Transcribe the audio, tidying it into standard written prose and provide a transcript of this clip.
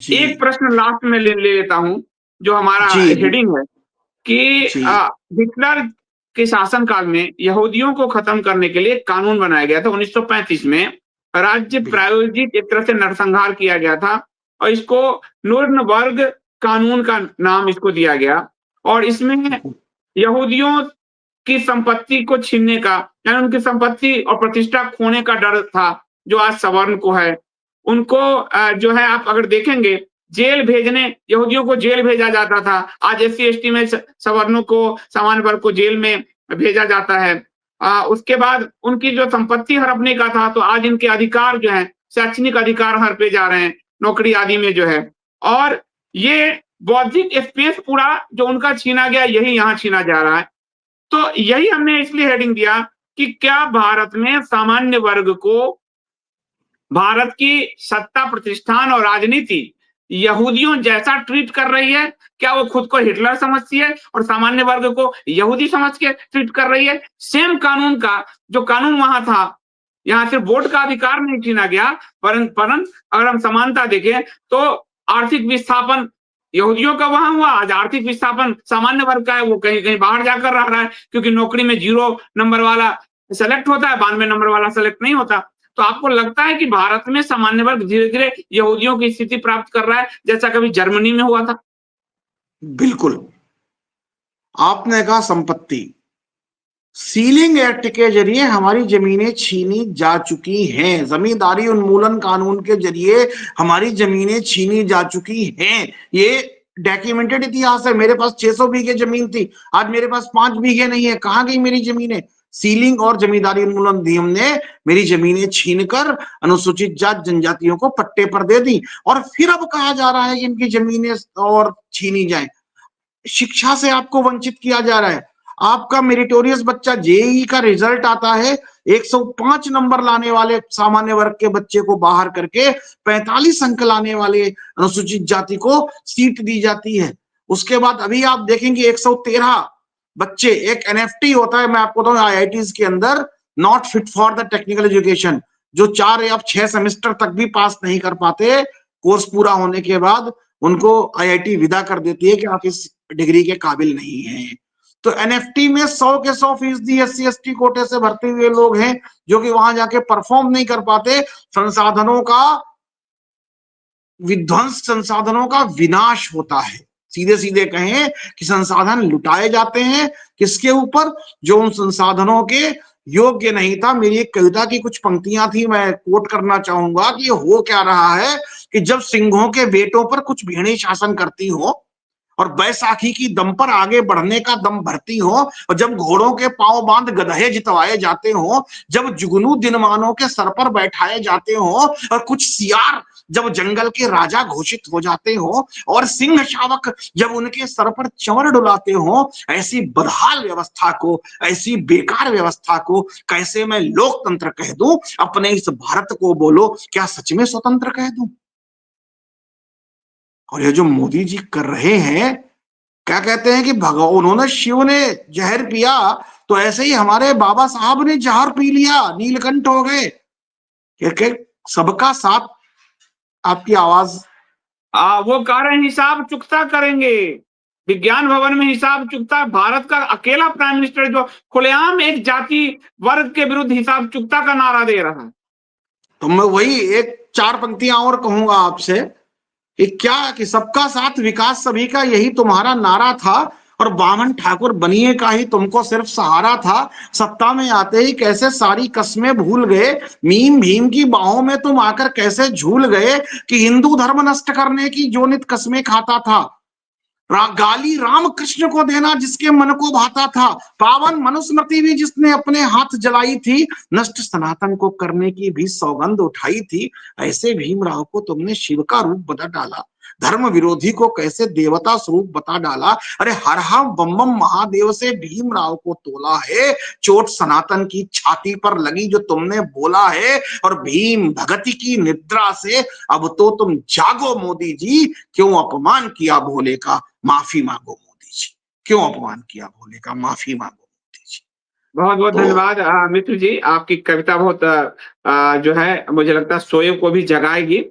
एक जी, प्रश्न लास्ट में ले लेता हूँ, जो हमारा जी, हेडिंग है कि जी, हिटलर के शासनकाल में यहूदियों को खत्म करने के लिए एक कानून बनाया गया था 1935 में। राज्य बिल्कुल, प्रायोजित एक तरह से नरसंहार किया गया था और इसको नुर्नबर्ग कानून का नाम इसको दिया गया और इसमें यहूदियों की संपत्ति को छीनने का यानी उनकी संपत्ति और प्रतिष्ठा खोने का डर था, जो आज सवर्ण को है। उनको जो है आप अगर देखेंगे जेल भेजने यहूदियों को जेल भेजा जाता था। आज एससी-एसटी में सवर्णों को, सामान्य वर्ग को जेल में भेजा जाता है। उसके बाद उनकी जो संपत्ति हड़पने का था, तो आज इनके अधिकार जो हैं, शैक्षणिक अधिकार हड़पे जा रहे हैं, नौकरी आदि में जो है। और ये बौद्धिक स्पेस पूरा जो उनका छीना गया, यही यहाँ छीना जा रहा है। तो यही हमने इसलिए हेडिंग दिया कि क्या भारत में सामान्य वर्ग को भारत की सत्ता प्रतिष्ठान और राजनीति यहूदियों जैसा ट्रीट कर रही है? क्या वो खुद को हिटलर समझती है और सामान्य वर्ग को यहूदी समझ के ट्रीट कर रही है? सेम कानून का जो कानून वहाँ था, यहाँ सिर्फ वोट का अधिकार नहीं छीना गया, परंतु अगर हम समानता देखें तो आर्थिक विस्थापन यहूदियों का वहाँ हुआ, आज आर्थिक विस्थापन सामान्य वर्ग का है, वो कहीं-कहीं बाहर जाकर रह रहा है क्योंकि नौकरी में 0 नंबर वाला सेलेक्ट होता है, 92 नंबर वाला सेलेक्ट नहीं होता। तो आपको लगता है कि भारत में सामान्य वर्ग धीरे-धीरे यहूदियों की स्थिति प्राप्त कर रहा है, जैसा कभी जर्मनी में हुआ था? बिल्कुल। आपने कहा संपत्ति, सीलिंग एक्ट के जरिए हमारी जमीनें छीनी जा चुकी हैं, जमींदारी उन्मूलन कानून के जरिए हमारी जमीनें छीनी जा चुकी हैं। ये डॉक्यूमेंटेड इतिहास है। मेरे पास 600 बीघे जमीन थी, आज मेरे पास 5 बीघे नहीं है। कहाँ गई मेरी जमीनें? सीलिंग और जमींदारी उन्मूलन अधिनियम ने मेरी जमीनें छीनकर अनुसूचित जात जनजातियों को पट्टे पर दे दी और फिर अब कहा जा रहा है कि इनकी जमीनें और छीनी जाए। शिक्षा से आपको वंचित किया जा रहा है। आपका मेरिटोरियस बच्चा जेईई का रिजल्ट आता है, 105 नंबर लाने वाले सामान्य वर्ग के बच्चे को बाहर करके 45 अंक लाने वाले अनुसूचित जाति को सीट दी जाती है। उसके बाद अभी आप देखेंगे 113 बच्चे, एक एनएफटी होता है, मैं आपको बताऊं आईआईटीज के अंदर, not fit for the technical education, जो 4 या 6 सेमेस्टर तक भी पास नहीं कर पाते, कोर्स पूरा होने के बाद उनको आईआईटी विदा कर देती है कि आप इस डिग्री के काबिल नहीं है। तो एनएफटी में 100 के 100% एससी-एसटी कोटे से भर्ती हुए लोग हैं जो कि वहां जाके परफॉर्म नहीं कर पाते। संसाधनों का विध्वंस, संसाधनों का विनाश होता है। सीधे सीधे कहें कि संसाधन लुटाए जाते हैं किसके ऊपर? जो उन संसाधनों के योग्य नहीं था। मेरी एक कविता की कुछ पंक्तियां थी, मैं कोट करना चाहूंगा कि हो क्या रहा है कि जब सिंहों के बेटों पर कुछ भेड़ें शासन करती हो और बैसाखी की दम पर आगे बढ़ने का दम भरती हो, और जब घोड़ों के पांव बांध गधे जितवाए जाते हो, जब जुगनू दिनमानों के सर पर बैठाए जाते हो, और कुछ सियार जब जंगल के राजा घोषित हो जाते हो और सिंह शावक जब उनके सर पर चंवर डुलाते हो, ऐसी बदहाल व्यवस्था को, ऐसी बेकार व्यवस्था को कैसे मैं लोकतंत्र कह दूं? अपने इस भारत को बोलो, क्या सच में स्वतंत्र कह दूं? और ये जो मोदी जी कर रहे हैं, क्या कहते हैं कि भगवान, उन्होंने, शिव ने जहर पिया तो ऐसे ही हमारे बाबा साहब ने जहर पी लिया, नीलकंठ हो गए। क्या सबका साथ? आपकी आवाज। वो कह रहे हैं हिसाब चुकता करेंगे। विज्ञान भवन में हिसाब चुकता भारत का अकेला प्राइम मिनिस्टर जो खुलेआम एक जाति वर्ग के विरुद्ध हिसाब चुकता का नारा दे रहा है। तो मैं वही एक 4 पंक्तियां और कहूंगा आपसे कि क्या कि सबका साथ विकास सभी का, यही तुम्हारा नारा था और बामन ठाकुर बनिए का ही तुमको सिर्फ सहारा था। सत्ता में आते ही कैसे सारी कस्में भूल गए, मीम भीम की बाहों में तुम आकर कैसे झूल गए कि हिंदू धर्म नष्ट करने की जो नित कस्में खाता था। गाली राम कृष्ण को देना जिसके मन को भाता था, पावन मनुस्मृति भी जिसने अपने हाथ जलाई थी, नष्ट सनातन को करने की भी सौगंध उठाई थी। ऐसे भीमराव को तुमने शिव का रूप बता डाला, धर्म विरोधी को कैसे देवता स्वरूप बता डाला। अरे हर हर बम बम महादेव से भीमराव को तोला है, चोट सनातन की छाती पर लगी जो तुमने बोला है। और भीम भगति की निद्रा से अब तो तुम जागो मोदी जी, क्यों अपमान किया भोले का, माफी मांगो मोदी जी। क्यों अपमान किया भोले का, माफी मांगो मोदी जी। बहुत-बहुत तो धन्यवाद मित्र जी, आपकी कविता बहुत जो है मुझे लगता है शोएब को भी जगाएगी।